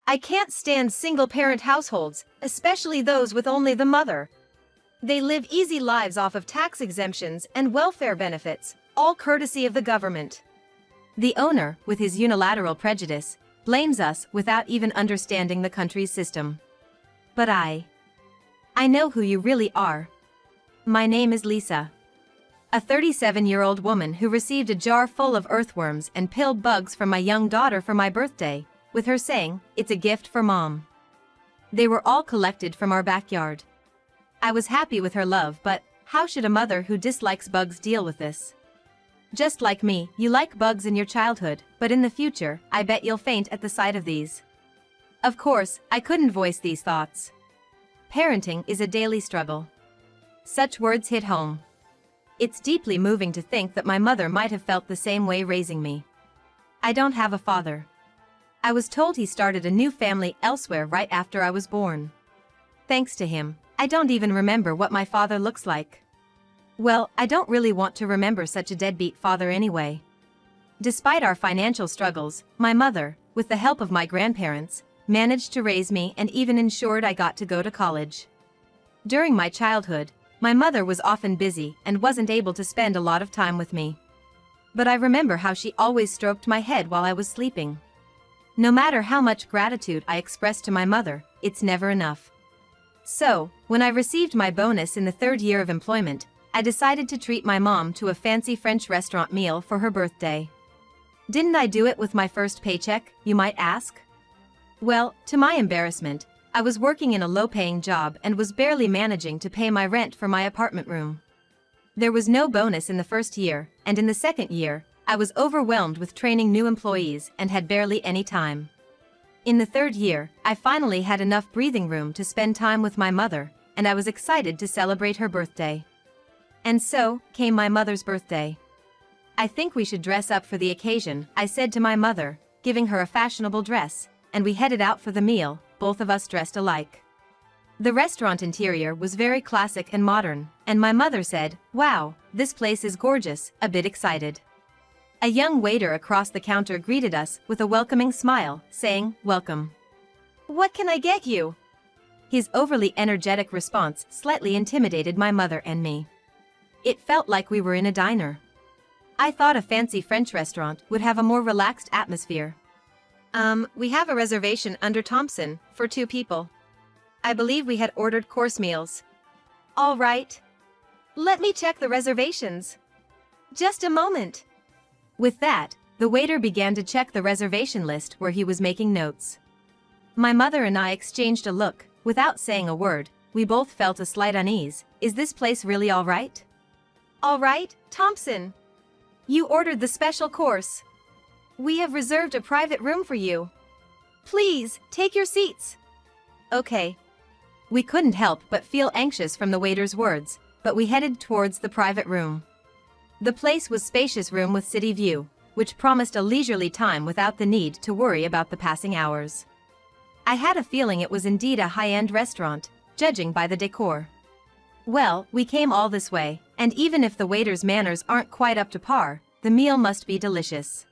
I can't stand single-parent households, especially those with only the mother. They live easy lives off of tax exemptions and welfare benefits, all courtesy of the government. The owner, with his unilateral prejudice, blames us without even understanding the country's system. But I know who you really are. My name is Lisa. A 37-year-old woman who received a jar full of earthworms and pill bugs from my young daughter for my birthday, with her saying, "It's a gift for Mom." They were all collected from our backyard. I was happy with her love, but how should a mother who dislikes bugs deal with this? Just like me, you like bugs in your childhood, but in the future, I bet you'll faint at the sight of these. Of course, I couldn't voice these thoughts. Parenting is a daily struggle. Such words hit home. It's deeply moving to think that my mother might have felt the same way raising me. I don't have a father. I was told he started a new family elsewhere right after I was born. Thanks to him, I don't even remember what my father looks like. Well, I don't really want to remember such a deadbeat father anyway. Despite our financial struggles, my mother, with the help of my grandparents, managed to raise me and even ensured I got to go to college. During my childhood, my mother was often busy and wasn't able to spend a lot of time with me. But I remember how she always stroked my head while I was sleeping. No matter how much gratitude I express to my mother, it's never enough. So, when I received my bonus in the third year of employment, I decided to treat my mom to a fancy French restaurant meal for her birthday. Didn't I do it with my first paycheck, you might ask? Well, to my embarrassment, I was working in a low-paying job and was barely managing to pay my rent for my apartment room. There was no bonus in the first year, and in the second year, I was overwhelmed with training new employees and had barely any time. In the third year, I finally had enough breathing room to spend time with my mother, and I was excited to celebrate her birthday. And so, came my mother's birthday. "I think we should dress up for the occasion," I said to my mother, giving her a fashionable dress, and we headed out for the meal, both of us dressed alike. The restaurant interior was very classic and modern, and my mother said, "Wow, this place is gorgeous," a bit excited. A young waiter across the counter greeted us with a welcoming smile, saying, "Welcome. What can I get you?" His overly energetic response slightly intimidated my mother and me. It felt like we were in a diner. I thought a fancy French restaurant would have a more relaxed atmosphere. We have a reservation under Thompson, for 2 people. I believe we had ordered course meals." "All right. Let me check the reservations. Just a moment." With that, the waiter began to check the reservation list where he was making notes. My mother and I exchanged a look. Without saying a word, we both felt a slight unease. Is this place really all right? "All right, Thompson. You ordered the special course. We have reserved a private room for you. Please, take your seats." Okay. We couldn't help but feel anxious from the waiter's words, but we headed towards the private room. The place was a spacious room with city view, which promised a leisurely time without the need to worry about the passing hours. I had a feeling it was indeed a high-end restaurant, judging by the decor. Well, we came all this way, and even if the waiter's manners aren't quite up to par, the meal must be delicious.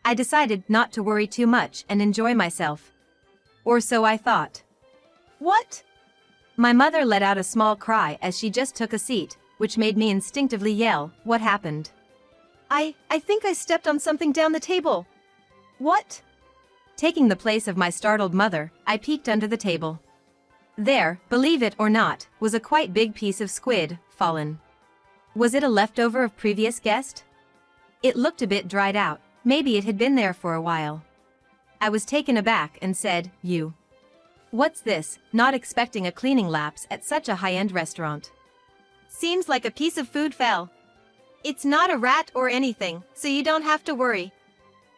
I decided not to worry too much and enjoy myself. Or so I thought. "What?" My mother let out a small cry as she just took a seat, which made me instinctively yell, "What happened?" I think I stepped on something down the table." "What?" Taking the place of my startled mother, I peeked under the table. There, believe it or not, was a quite big piece of squid, fallen. Was it a leftover of previous guest? It looked a bit dried out, maybe it had been there for a while. I was taken aback and said, "You. What's this?" not expecting a cleaning lapse at such a high-end restaurant. "Seems like a piece of food fell. It's not a rat or anything, so you don't have to worry."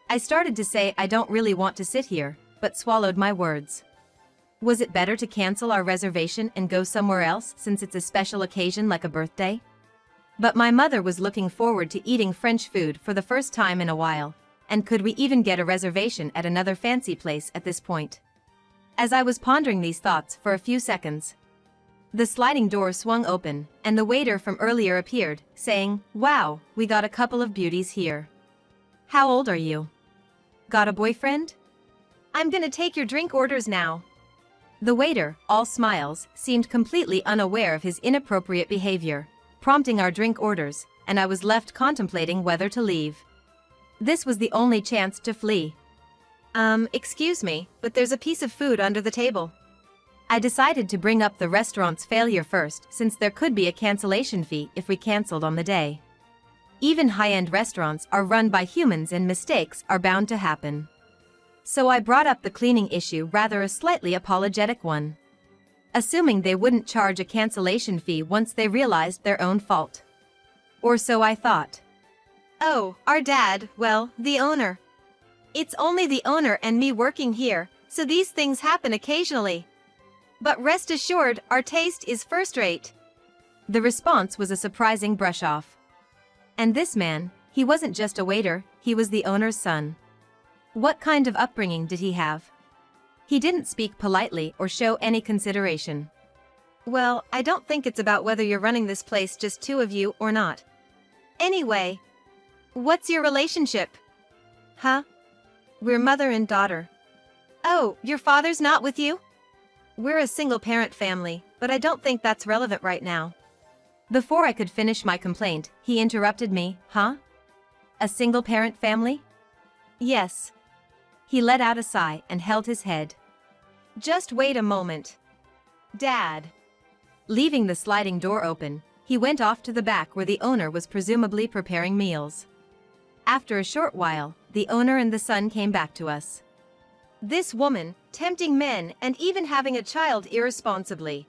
I started to say I don't really want to sit here, but swallowed my words. Was it better to cancel our reservation and go somewhere else since it's a special occasion like a birthday? But my mother was looking forward to eating French food for the first time in a while, and could we even get a reservation at another fancy place at this point? As I was pondering these thoughts for a few seconds, the sliding door swung open, and the waiter from earlier appeared, saying, "Wow, we got a couple of beauties here. How old are you? Got a boyfriend?" I'm gonna take your drink orders now. The waiter, all smiles, seemed completely unaware of his inappropriate behavior, prompting our drink orders, and I was left contemplating whether to leave. This was the only chance to flee. Excuse me, but there's a piece of food under the table. I decided to bring up the restaurant's failure first, since there could be a cancellation fee if we canceled on the day. Even high-end restaurants are run by humans and mistakes are bound to happen. So I brought up the cleaning issue, rather a slightly apologetic one, assuming they wouldn't charge a cancellation fee once they realized their own fault. Or so I thought. Oh, our dad, well, the owner. It's only the owner and me working here, so these things happen occasionally. But rest assured, our taste is first-rate. The response was a surprising brush-off. And this man, he wasn't just a waiter, he was the owner's son. What kind of upbringing did he have? He didn't speak politely or show any consideration. Well, I don't think it's about whether you're running this place just two of you or not. Anyway, what's your relationship? Huh? We're mother and daughter. Oh, your father's not with you? We're a single-parent family, but I don't think that's relevant right now. Before I could finish my complaint, he interrupted me. Huh? A single-parent family? Yes. He let out a sigh and held his head. Just wait a moment. Dad. Leaving the sliding door open, he went off to the back where the owner was presumably preparing meals. After a short while, the owner and the son came back to us. This woman, tempting men and even having a child irresponsibly.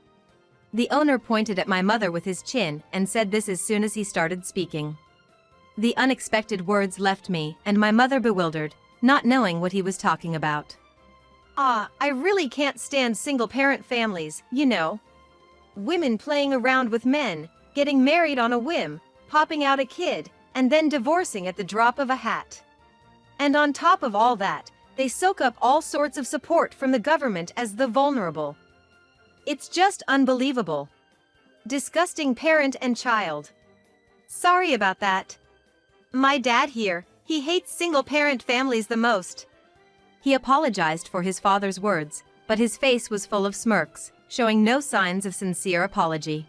The owner pointed at my mother with his chin and said this as soon as he started speaking. The unexpected words left me and my mother bewildered, not knowing what he was talking about. I really can't stand single-parent families, you know. Women playing around with men, getting married on a whim, popping out a kid, and then divorcing at the drop of a hat. And on top of all that, they soak up all sorts of support from the government as the vulnerable. It's just unbelievable. Disgusting parent and child. Sorry about that. My dad here, he hates single-parent families the most. He apologized for his father's words, but his face was full of smirks, showing no signs of sincere apology.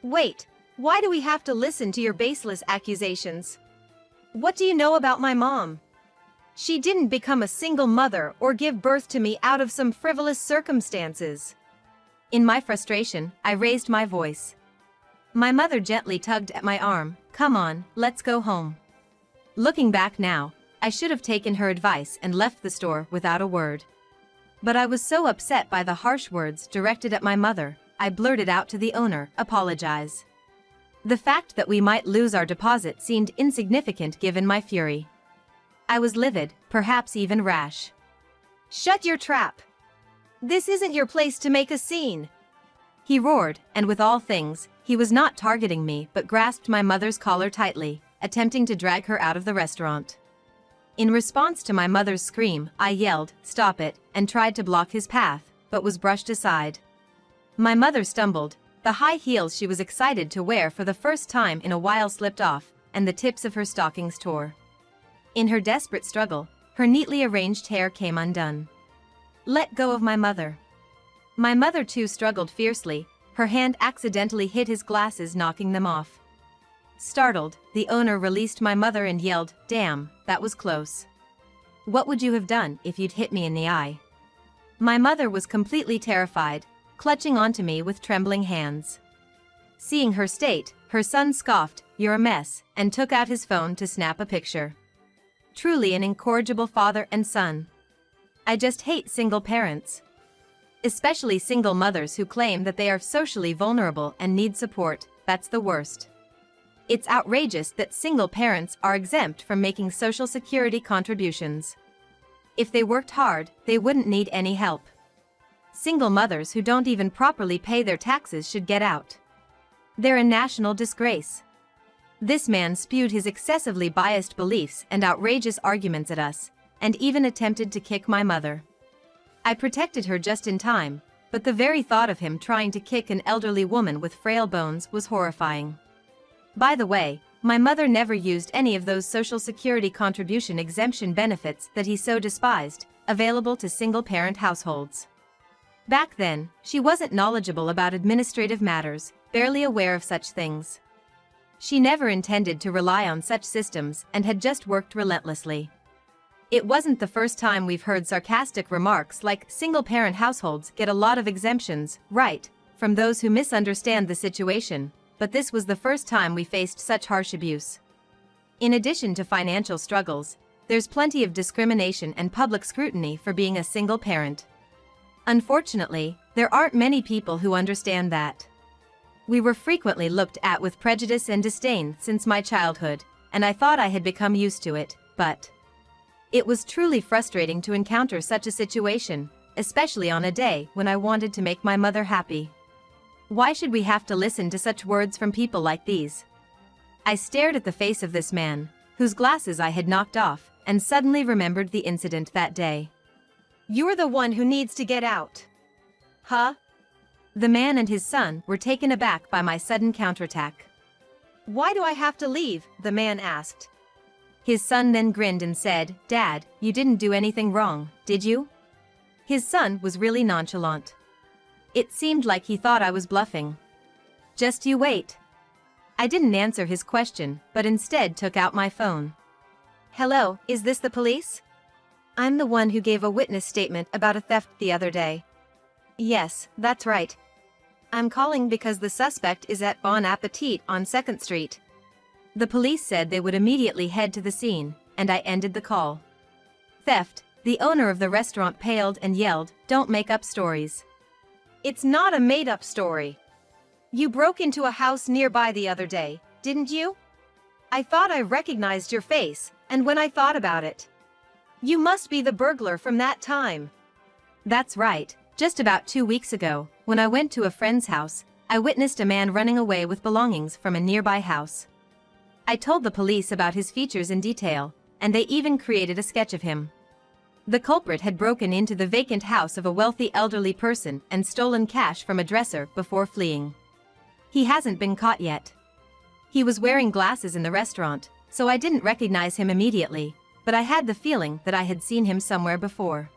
Wait, why do we have to listen to your baseless accusations? What do you know about my mom? She didn't become a single mother or give birth to me out of some frivolous circumstances. In my frustration, I raised my voice. My mother gently tugged at my arm. Come on, let's go home. Looking back now, I should have taken her advice and left the store without a word. But I was so upset by the harsh words directed at my mother, I blurted out to the owner, apologize. The fact that we might lose our deposit seemed insignificant given my fury. I was livid, perhaps even rash. Shut your trap! This isn't your place to make a scene! He roared, and with all things, he was not targeting me but grasped my mother's collar tightly, attempting to drag her out of the restaurant. In response to my mother's scream, I yelled, "Stop it," and tried to block his path, but was brushed aside. My mother stumbled, the high heels she was excited to wear for the first time in a while slipped off, and the tips of her stockings tore. In her desperate struggle, her neatly arranged hair came undone. Let go of my mother. My mother too struggled fiercely, her hand accidentally hit his glasses, knocking them off. Startled, the owner released my mother and yelled, "Damn, that was close. What would you have done if you'd hit me in the eye?" My mother was completely terrified, clutching onto me with trembling hands. Seeing her state, her son scoffed, "You're a mess," and took out his phone to snap a picture. Truly an incorrigible father and son. I just hate single parents. Especially single mothers who claim that they are socially vulnerable and need support. That's the worst. It's outrageous that single parents are exempt from making Social Security contributions. If they worked hard, they wouldn't need any help. Single mothers who don't even properly pay their taxes should get out. They're a national disgrace. This man spewed his excessively biased beliefs and outrageous arguments at us, and even attempted to kick my mother. I protected her just in time, but the very thought of him trying to kick an elderly woman with frail bones was horrifying. By the way, my mother never used any of those Social Security contribution exemption benefits that he so despised, available to single-parent households. Back then, she wasn't knowledgeable about administrative matters, barely aware of such things. She never intended to rely on such systems and had just worked relentlessly. It wasn't the first time we've heard sarcastic remarks like single-parent households get a lot of exemptions, right, from those who misunderstand the situation, but this was the first time we faced such harsh abuse. In addition to financial struggles, there's plenty of discrimination and public scrutiny for being a single parent. Unfortunately, there aren't many people who understand that. We were frequently looked at with prejudice and disdain since my childhood, and I thought I had become used to it, but it was truly frustrating to encounter such a situation, especially on a day when I wanted to make my mother happy. Why should we have to listen to such words from people like these? I stared at the face of this man, whose glasses I had knocked off, and suddenly remembered the incident that day. "You're the one who needs to get out." Huh? The man and his son were taken aback by my sudden counterattack. "Why do I have to leave?" the man asked. His son then grinned and said, "Dad, you didn't do anything wrong, did you?" His son was really nonchalant. It seemed like he thought I was bluffing. "Just you wait." I didn't answer his question, but instead took out my phone. "Hello, is this the police? I'm the one who gave a witness statement about a theft the other day." "Yes, that's right. I'm calling because the suspect is at Bon Appetit on 2nd Street. The police said they would immediately head to the scene, and I ended the call. "Theft," the owner of the restaurant paled and yelled, "Don't make up stories." "It's not a made-up story. You broke into a house nearby the other day, didn't you? I thought I recognized your face, and when I thought about it, you must be the burglar from that time." "That's right. Just about 2 weeks ago, when I went to a friend's house, I witnessed a man running away with belongings from a nearby house. I told the police about his features in detail, and they even created a sketch of him. The culprit had broken into the vacant house of a wealthy elderly person and stolen cash from a dresser before fleeing. He hasn't been caught yet. He was wearing glasses in the restaurant, so I didn't recognize him immediately, but I had the feeling that I had seen him somewhere before.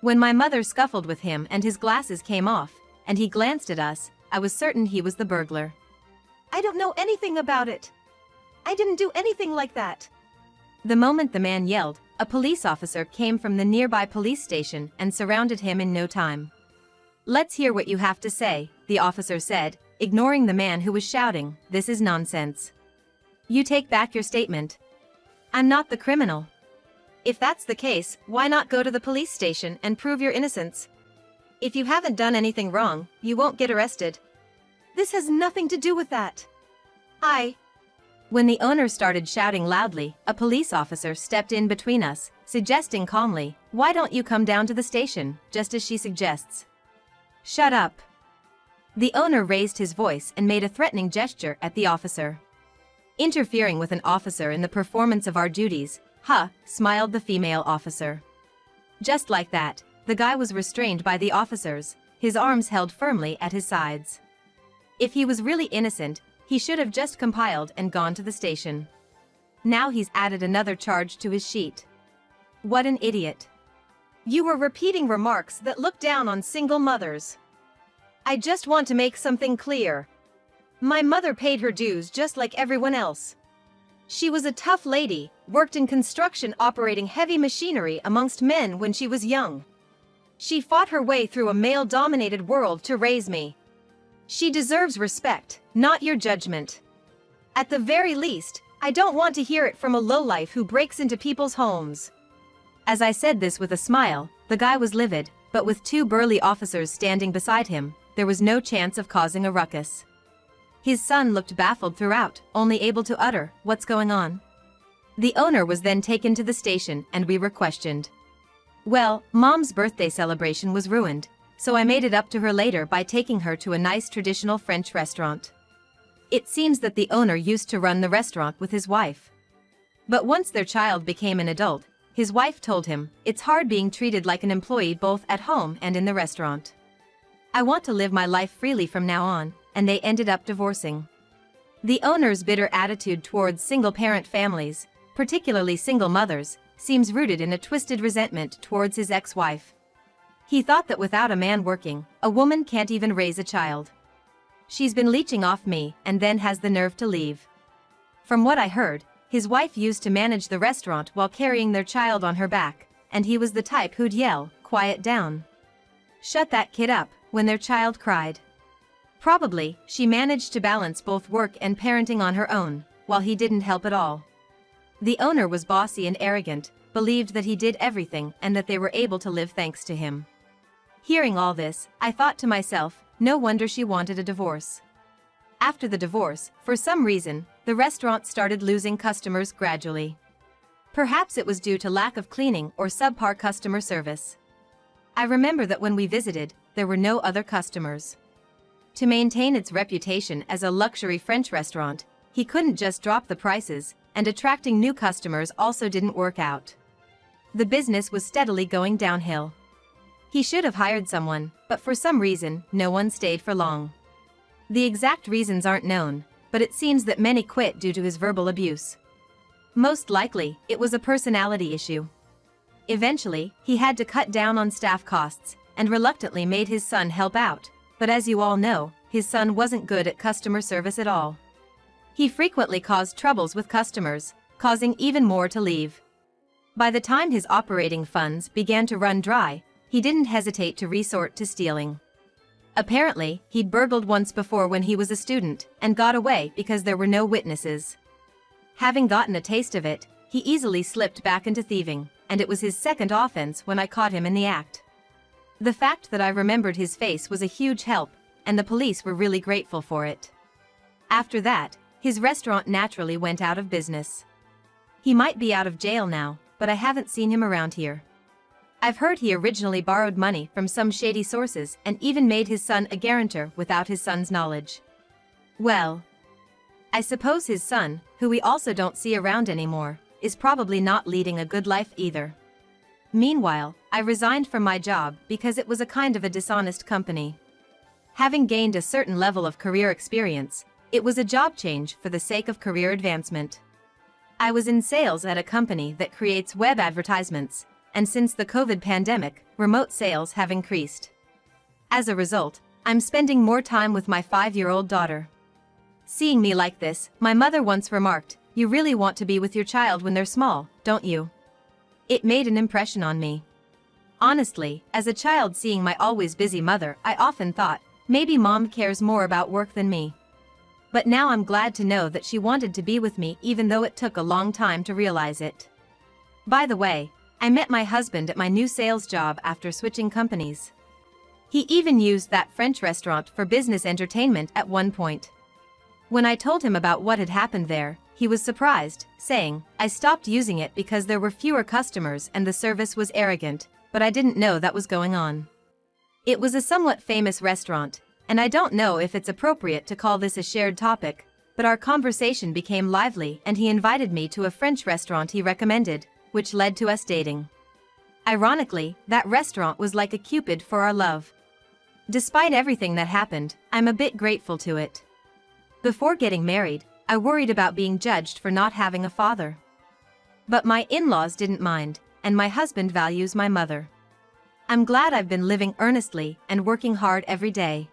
When my mother scuffled with him and his glasses came off, and he glanced at us, I was certain he was the burglar." "I don't know anything about it. I didn't do anything like that." The moment the man yelled, a police officer came from the nearby police station and surrounded him in no time. "Let's hear what you have to say," the officer said, ignoring the man who was shouting, "This is nonsense. You take back your statement. I'm not the criminal." "If that's the case, why not go to the police station and prove your innocence? If you haven't done anything wrong, you won't get arrested." "This has nothing to do with that. When the owner started shouting loudly, a police officer stepped in between us, suggesting calmly, "Why don't you come down to the station, just as she suggests?" "Shut up." The owner raised his voice and made a threatening gesture at the officer. "Interfering with an officer in the performance of our duties, huh?" smiled the female officer. Just like that, the guy was restrained by the officers, his arms held firmly at his sides. If he was really innocent, he should have just compiled and gone to the station. Now he's added another charge to his sheet. What an idiot. "You were repeating remarks that look down on single mothers. I just want to make something clear. My mother paid her dues just like everyone else. She was a tough lady, worked in construction operating heavy machinery amongst men when she was young. She fought her way through a male-dominated world to raise me. She deserves respect, not your judgment. At the very least, I don't want to hear it from a lowlife who breaks into people's homes." As I said this with a smile, the guy was livid, but with 2 burly officers standing beside him, there was no chance of causing a ruckus. His son looked baffled throughout, only able to utter, "What's going on?" The owner was then taken to the station and we were questioned. Well, Mom's birthday celebration was ruined, so I made it up to her later by taking her to a nice traditional French restaurant. It seems that the owner used to run the restaurant with his wife. But once their child became an adult, his wife told him, "It's hard being treated like an employee both at home and in the restaurant. I want to live my life freely from now on," and they ended up divorcing. The owner's bitter attitude towards single-parent families, particularly single mothers, seems rooted in a twisted resentment towards his ex-wife. He thought that without a man working, a woman can't even raise a child. She's been leeching off me and then has the nerve to leave. From what I heard, his wife used to manage the restaurant while carrying their child on her back, and he was the type who'd yell, "Quiet down. Shut that kid up," when their child cried. Probably, she managed to balance both work and parenting on her own, while he didn't help at all. The owner was bossy and arrogant, believed that he did everything and that they were able to live thanks to him. Hearing all this, I thought to myself, no wonder she wanted a divorce. After the divorce, for some reason, the restaurant started losing customers gradually. Perhaps it was due to lack of cleaning or subpar customer service. I remember that when we visited, there were no other customers. To maintain its reputation as a luxury French restaurant, he couldn't just drop the prices, and attracting new customers also didn't work out. The business was steadily going downhill. He should have hired someone, but for some reason, no one stayed for long. The exact reasons aren't known, but it seems that many quit due to his verbal abuse. Most likely, it was a personality issue. Eventually, he had to cut down on staff costs, and reluctantly made his son help out, but as you all know, his son wasn't good at customer service at all. He frequently caused troubles with customers, causing even more to leave. By the time his operating funds began to run dry, he didn't hesitate to resort to stealing. Apparently, he'd burgled once before when he was a student, and got away because there were no witnesses. Having gotten a taste of it, he easily slipped back into thieving, and it was his second offense when I caught him in the act. The fact that I remembered his face was a huge help, and the police were really grateful for it. After that, his restaurant naturally went out of business. He might be out of jail now, but I haven't seen him around here. I've heard he originally borrowed money from some shady sources and even made his son a guarantor without his son's knowledge. Well, I suppose his son, who we also don't see around anymore, is probably not leading a good life either. Meanwhile, I resigned from my job because it was a kind of a dishonest company. Having gained a certain level of career experience, it was a job change for the sake of career advancement. I was in sales at a company that creates web advertisements, and since the COVID pandemic, remote sales have increased. As a result, I'm spending more time with my 5-year-old daughter. Seeing me like this, my mother once remarked, "You really want to be with your child when they're small, don't you?" It made an impression on me. Honestly, as a child seeing my always busy mother, I often thought, maybe mom cares more about work than me. But now I'm glad to know that she wanted to be with me even though it took a long time to realize it. By the way, I met my husband at my new sales job after switching companies. He even used that French restaurant for business entertainment at one point. When I told him about what had happened there, he was surprised, saying, "I stopped using it because there were fewer customers and the service was arrogant, but I didn't know that was going on." It was a somewhat famous restaurant, and I don't know if it's appropriate to call this a shared topic, but our conversation became lively and he invited me to a French restaurant he recommended, which led to us dating. Ironically, that restaurant was like a Cupid for our love. Despite everything that happened, I'm a bit grateful to it. Before getting married, I worried about being judged for not having a father. But my in-laws didn't mind, and my husband values my mother. I'm glad I've been living earnestly and working hard every day.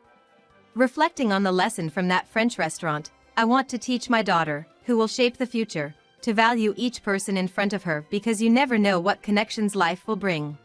Reflecting on the lesson from that French restaurant, I want to teach my daughter, who will shape the future, to value each person in front of her because you never know what connections life will bring.